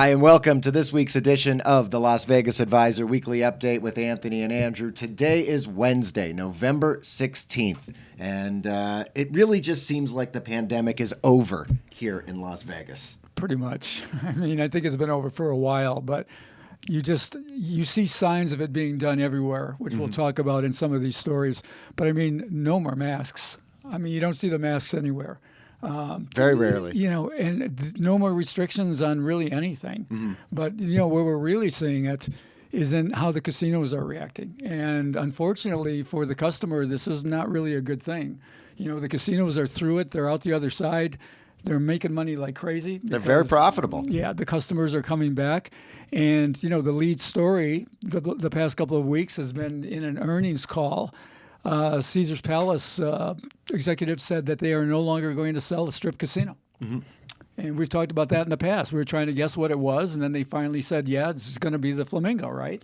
Hi, and welcome to this week's edition of the Las Vegas Advisor Weekly Update with Anthony and Andrew. Today is Wednesday, November 16th, and it really just seems like the pandemic is over here in Las Vegas. Pretty much. I mean, I think it's been over for a while, but you see signs of it being done everywhere, which we'll talk about in some of these stories. But I mean, no more masks. I mean, you don't see the masks anywhere. Very rarely. You know, and no more restrictions on really anything. But, you know, where we're really seeing it is in how the casinos are reacting. And unfortunately for the customer, this is not really a good thing. You know, the casinos are through it. They're out the other side. They're making money like crazy. They're very profitable. Yeah, the customers are coming back. And, you know, the lead story the past couple of weeks has been in an earnings call. Caesars Palace executive said that they are no longer going to sell the Strip Casino. And we've talked about that in the past. We were trying to guess what it was, and then they finally said, yeah, it's going to be the Flamingo, right?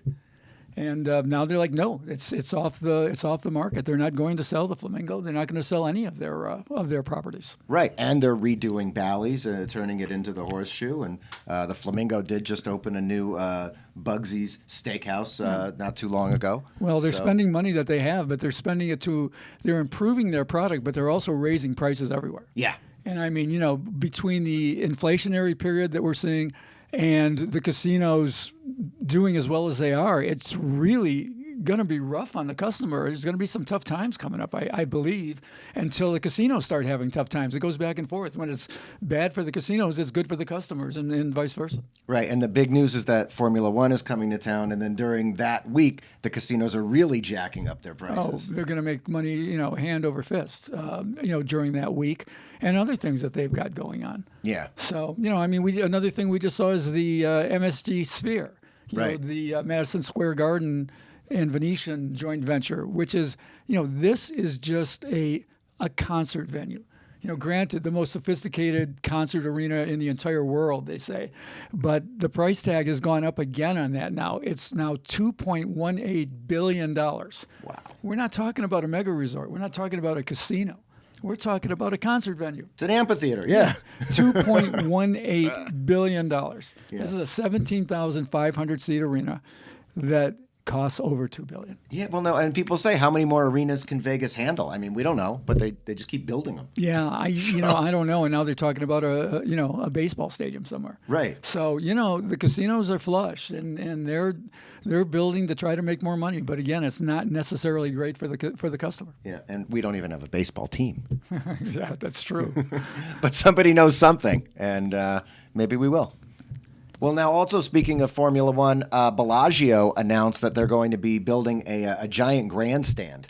And now they're like, no, it's off the market. They're not going to sell the Flamingo. They're not going to sell any of their properties. Right, and they're redoing Bally's, turning it into the Horseshoe, and the Flamingo did just open a new Bugsy's Steakhouse not too long ago. Well, they're spending money that they have, but they're spending it they're improving their product, but they're also raising prices everywhere. Yeah. And I mean, you know, between the inflationary period that we're seeing and the casinos doing as well as they are, it's really going to be rough on the customer. There's going to be some tough times coming up, I believe, until the casinos start having tough times. It goes back and forth. When it's bad for the casinos, it's good for the customers, and vice versa. Right, and the big news is that Formula One is coming to town, and then during that week, the casinos are really jacking up their prices. Oh, they're going to make money, you know, hand over fist, you know, during that week, and other things that they've got going on. Yeah. So, you know, I mean, another thing we just saw is the MSG Sphere, you Right. know, the Madison Square Garden and Venetian joint venture, which is, you know, this is just a concert venue. You know, granted, the most sophisticated concert arena in the entire world, they say. But the price tag has gone up again on that now. It's now $2.18 billion. Wow. We're not talking about a mega resort. We're not talking about a casino. We're talking about a concert venue. It's an amphitheater, yeah. $2.18 billion. Yeah. This is a 17,500 seat arena that costs over $2 billion. Yeah, well, no, and people say, how many more arenas can Vegas handle? I mean, we don't know, but they just keep building them. Yeah, you know, I don't know. And now they're talking about a baseball stadium somewhere. Right. So, you know, the casinos are flush, and they're building to try to make more money. But again, it's not necessarily great for the customer. Yeah, and we don't even have a baseball team. Yeah, that's true. But somebody knows something, and maybe we will. Well, now also speaking of Formula One, Bellagio announced that they're going to be building a giant grandstand.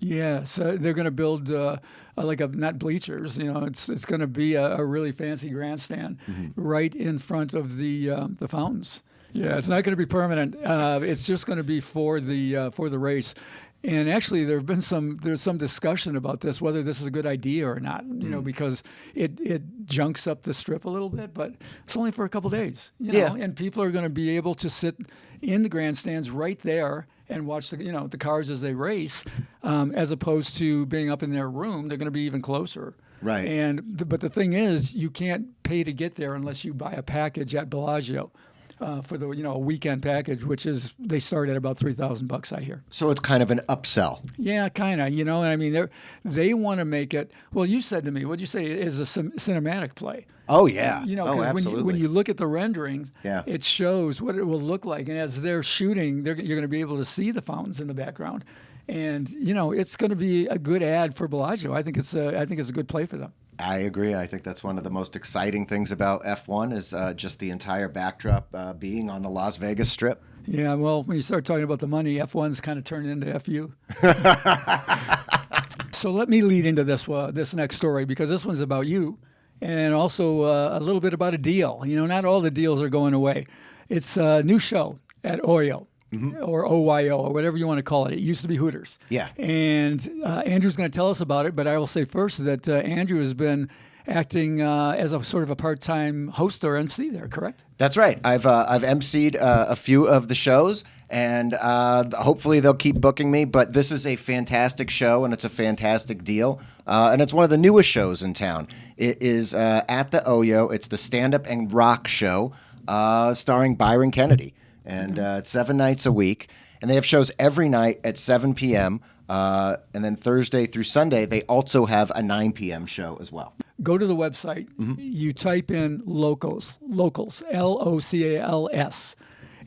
Yeah, so they're going to build not bleachers, you know, it's going to be a really fancy grandstand right in front of the fountains. Yeah, it's not going to be permanent. It's just going to be for the race. And actually, there's some discussion about this, whether this is a good idea or not, you know, because it junks up the strip a little bit, but it's only for a couple days, you know, and people are going to be able to sit in the grandstands right there and watch the cars as they race, as opposed to being up in their room. They're going to be even closer. Right. But the thing is, you can't pay to get there unless you buy a package at Bellagio. For a weekend package, which is they start at about $3,000, I hear. So it's kind of an upsell. Yeah, kind of. You know, I mean, they want to make it. Well, you said to me, what'd you say? It is a cinematic play. Oh yeah. You know, absolutely. when you look at the renderings, yeah. It shows what it will look like, and as they're shooting, you're going to be able to see the fountains in the background, and you know, it's going to be a good ad for Bellagio. I think it's a good play for them. I agree. I think that's one of the most exciting things about F1 is just the entire backdrop being on the Las Vegas Strip. Yeah, well, when you start talking about the money, F1's kind of turned into FU. So let me lead into this next story, because this one's about you, and also a little bit about a deal. You know, not all the deals are going away. It's a new show at OYO. Or OYO, or whatever you want to call it. It used to be Hooters. Yeah. And Andrew's going to tell us about it, but I will say first that Andrew has been acting as a sort of a part-time host or MC there, correct? That's right. I've emceed a few of the shows, and hopefully they'll keep booking me. But this is a fantastic show, and it's a fantastic deal, and it's one of the newest shows in town. It is at the OYO. It's the Stand Up and Rock show. starring Byron Kennedy. And it's 7 nights a week. And they have shows every night at 7 p.m. And then Thursday through Sunday, they also have a 9 p.m. show as well. Go to the website. You type in locals, Locals,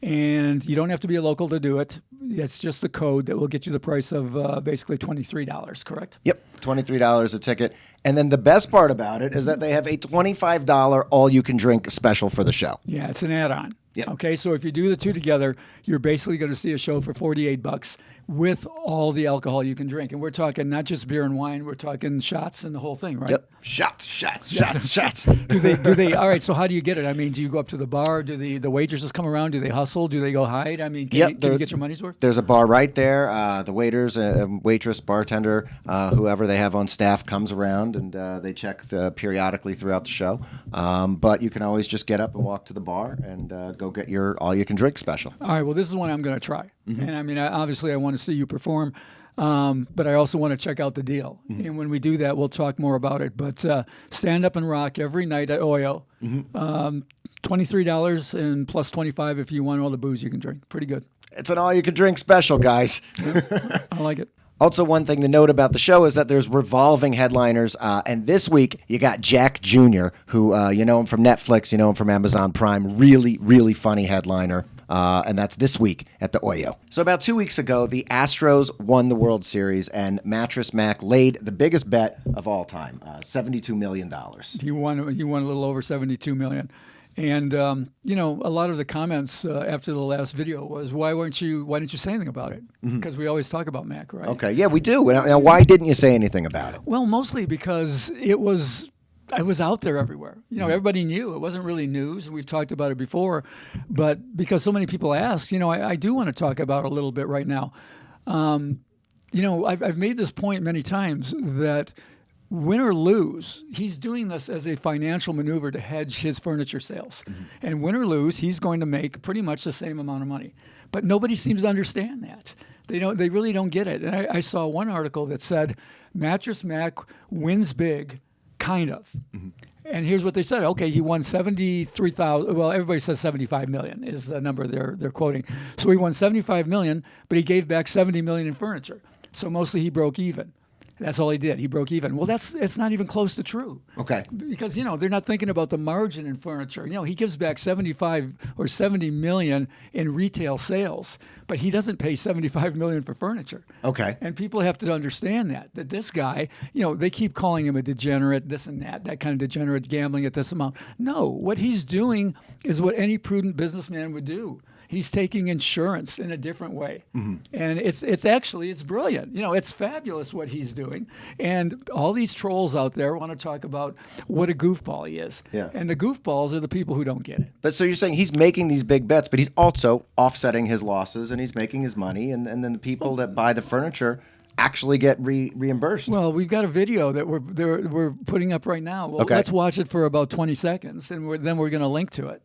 and you don't have to be a local to do it. It's just a code that will get you the price of basically $23, correct? Yep, $23 a ticket. And then the best part about it is that they have a $25 all-you-can-drink special for the show. Yeah, it's an add-on. Yep. Okay, so if you do the two together, you're basically going to see a show for $48 with all the alcohol you can drink. And we're talking not just beer and wine, we're talking shots and the whole thing, right? Yep, shots. Do they, all right, so how do you get it? I mean, do you go up to the bar? Do the waitresses come around? Do they hustle? Do they go hide? I mean, can you get your money's worth? There's a bar right there. The waiters, waitress, bartender, whoever they have on staff comes around and they check periodically throughout the show. But you can always just get up and walk to the bar and go get your all-you-can-drink special. All right, well, this is one I'm going to try. And I mean, obviously I want to see you perform, but I also want to check out the deal. And when we do that, we'll talk more about it. But stand up and rock every night at Oyo. $23 and plus $25 if you want all the booze you can drink. Pretty good. It's an all-you-can-drink special, guys. I like it. Also, one thing to note about the show is that there's revolving headliners. And this week, you got Jack Jr., who you know him from Netflix, you know him from Amazon Prime. Really, really funny headliner. And that's this week at the Oyo. So about 2 weeks ago, the Astros won the World Series, and Mattress Mack laid the biggest bet of all time, $72 million. He won a little over $72 million. And, you know, a lot of the comments after the last video was, why didn't you say anything about it? Because we always talk about Mac, right? Okay, yeah, we do. Now, why didn't you say anything about it? Well, mostly because I was out there everywhere. You know, everybody knew. It wasn't really news. We've talked about it before. But because so many people asked, you know, I do want to talk about it a little bit right now. You know, I've made this point many times that win or lose, he's doing this as a financial maneuver to hedge his furniture sales. And win or lose, he's going to make pretty much the same amount of money. But nobody seems to understand that. They really don't get it. And I saw one article that said, Mattress Mack wins big, kind of. And here's what they said. Okay, he won 73,000. Well, everybody says 75 million is the number they're quoting. So he won 75 million, but he gave back 70 million in furniture. So mostly he broke even. That's all he did. He broke even. Well, it's not even close to true. Okay. Because, you know, they're not thinking about the margin in furniture. You know, he gives back 75 or 70 million in retail sales, but he doesn't pay 75 million for furniture. Okay. And people have to understand that this guy, you know, they keep calling him a degenerate, this and that kind of degenerate gambling at this amount. No, what he's doing is what any prudent businessman would do. He's taking insurance in a different way. And it's brilliant. You know, it's fabulous what he's doing. And all these trolls out there want to talk about what a goofball he is. Yeah. And the goofballs are the people who don't get it. But so you're saying he's making these big bets, but he's also offsetting his losses and he's making his money. And then the people that buy the furniture actually get reimbursed. Well, we've got a video that we're putting up right now. Well, okay. Let's watch it for about 20 seconds, and then we're going to link to it.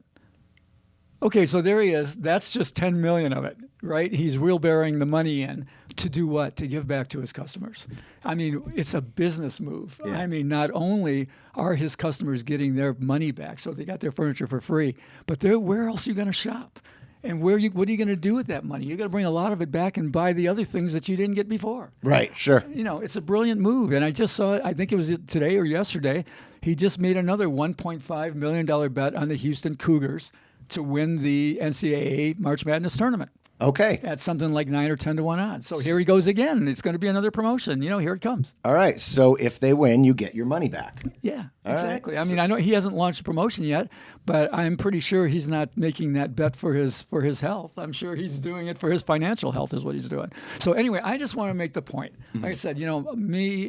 Okay, so there he is. That's just 10 million of it, right? He's wheelbarrowing the money in to do what? To give back to his customers. I mean, it's a business move. Yeah. I mean, not only are his customers getting their money back, so they got their furniture for free, but where else are you going to shop? And what are you going to do with that money? You're going to bring a lot of it back and buy the other things that you didn't get before. Right, sure. You know, it's a brilliant move. And I just saw it, I think it was today or yesterday, he just made another $1.5 million bet on the Houston Cougars to win the NCAA March Madness tournament. Okay. At something like 9 or 10 to 1 odds. So here he goes again. It's going to be another promotion. You know, here it comes. All right. So if they win, you get your money back. Yeah, all exactly. Right. I mean, I know he hasn't launched a promotion yet, but I'm pretty sure he's not making that bet for his health. I'm sure he's doing it for his financial health is what he's doing. So anyway, I just want to make the point. Like I said, you know,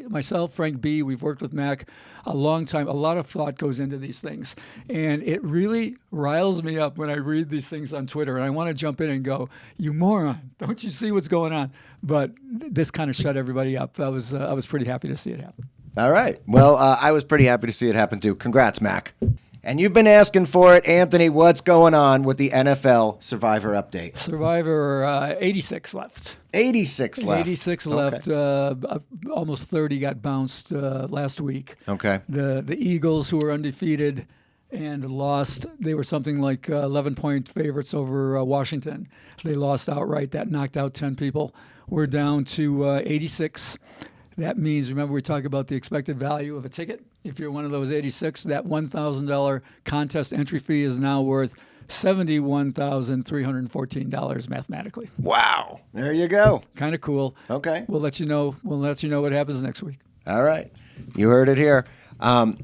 myself, Frank B., we've worked with Mac a long time. A lot of thought goes into these things. And it really riles me up when I read these things on Twitter. And I want to jump in and go, you moron, don't you see what's going on? But this kind of shut everybody up. I was pretty happy to see it happen. All right. Well, I was pretty happy to see it happen too. Congrats, Mac. And you've been asking for it, Anthony. What's going on with the NFL Survivor update? Survivor 86 left. 86 left. 86 left. Okay. Almost 30 got bounced last week. Okay. The Eagles, who are undefeated, and lost. They were something like 11-point favorites over Washington. They lost outright. That knocked out 10 people. We're down to 86. That means, remember, we talk about the expected value of a ticket. If you're one of those 86, that $1,000 contest entry fee is now worth $71,314 mathematically. Wow. There you go. Kind of cool. Okay. We'll let you know. We'll let you know what happens next week. All right. You heard it here. And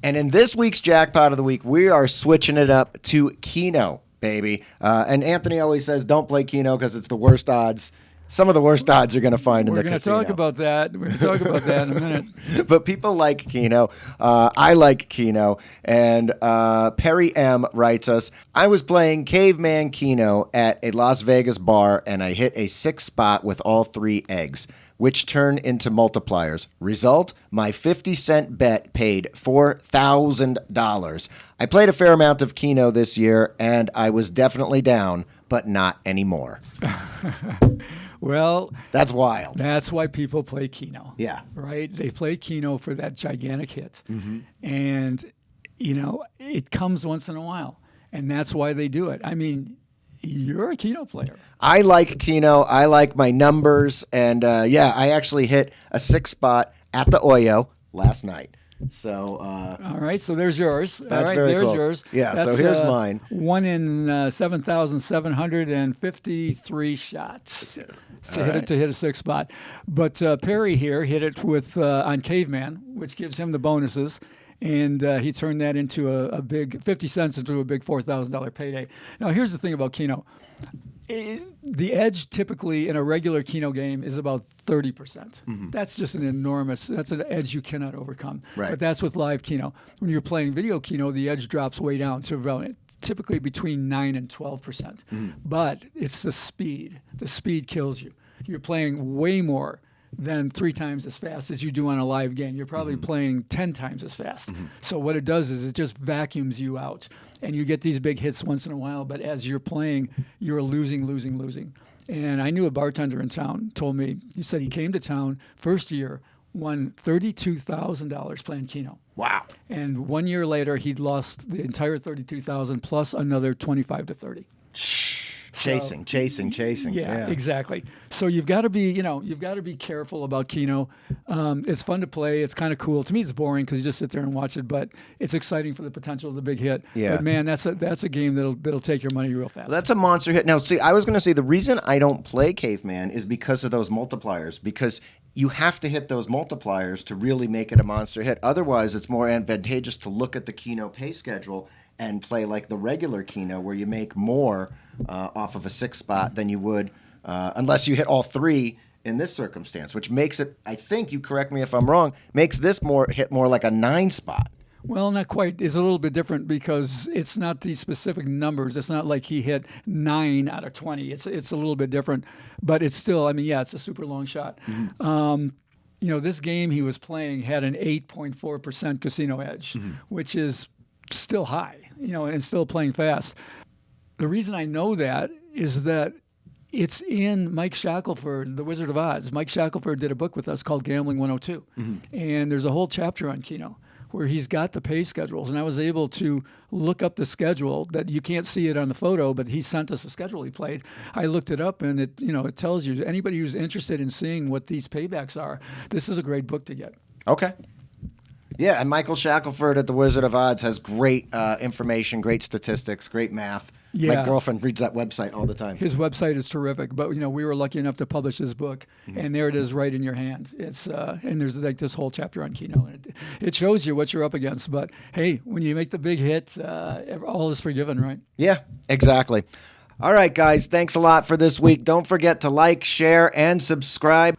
in this week's Jackpot of the Week, we are switching it up to Keno, baby. And Anthony always says, don't play Keno because it's the worst odds. Some of the worst odds you're going to find in the casino. We're going to talk about that. We're going to talk about that in a minute. But people like Keno. I like Keno. And Perry M. writes us, I was playing Caveman Keno at a Las Vegas bar, and I hit a 6 spot with all 3 eggs, which turned into multipliers. Result, my 50-cent bet paid $4,000. I played a fair amount of Keno this year, and I was definitely down, but not anymore. Well, that's wild. That's why people play Keno. Yeah. Right? They play Keno for that gigantic hit. Mm-hmm. And, it comes once in a while. And that's why they do it. I mean, you're a Keno player. I like Keno. I like my numbers. And, I actually hit a 6 spot at the Oyo last night. So, all right. So there's yours. That's all right, very there's cool. yours. Yeah. That's, so here's mine. 1 in 7,753 shots. To hit a 6 spot. But Perry here hit it with on Caveman, which gives him the bonuses. And he turned that into a big 50 cents into a big $4,000 payday. Now, here's the thing about Keno. The edge typically in a regular Keno game is about 30%. Mm-hmm. That's just that's an edge you cannot overcome. Right. But that's with live Keno. When you're playing video Keno, the edge drops way down to around typically between 9 and 12%. Mm-hmm. But it's the speed. The speed kills you. You're playing way more than 3 times as fast as you do on a live game. You're probably playing 10 times as fast. Mm-hmm. So what it does is it just vacuums you out. And you get these big hits once in a while, but as you're playing, you're losing. And I knew a bartender in town told me, he said he came to town first year, won $32,000 playing Keno. Wow. And 1 year later, he'd lost the entire $32,000 plus another 25 to 30. Chasing. Yeah, exactly. So you've got to be careful about Keno. It's fun to play. It's kind of cool. To me, it's boring because you just sit there and watch it, but it's exciting for the potential of the big hit. Yeah. But man, that's a game that'll take your money real fast. That's a monster hit. Now, see, I was going to say the reason I don't play Caveman is because of those multipliers, because you have to hit those multipliers to really make it a monster hit. Otherwise, it's more advantageous to look at the Keno pay schedule and play like the regular Keno where you make more off of a 6 spot than you would unless you hit all 3 in this circumstance, which makes it, I think, you correct me if I'm wrong, makes this hit more like a 9 spot. Well, not quite. It's a little bit different because it's not the specific numbers. It's not like he hit 9 out of 20. It's a little bit different, but it's still, it's a super long shot. Mm-hmm. This game he was playing had an 8.4% casino edge, which is still high, and still playing fast. The reason I know that is that it's in Mike Shackelford, The Wizard of Oz. Mike Shackelford did a book with us called Gambling 102. Mm-hmm. And there's a whole chapter on Keno where he's got the pay schedules. And I was able to look up the schedule that you can't see it on the photo, but he sent us a schedule he played. I looked it up and it tells you, anybody who's interested in seeing what these paybacks are, this is a great book to get. Okay. Yeah, and Michael Shackelford at The Wizard of Oz has great information, great statistics, great math. Yeah. My girlfriend reads that website all the time. His website is terrific, but we were lucky enough to publish his book, and there it is right in your hand. It's and there's like this whole chapter on Keno, and it shows you what you're up against. But hey, when you make the big hit, all is forgiven, right? Yeah, exactly. All right, guys, thanks a lot for this week. Don't forget to like, share, and subscribe.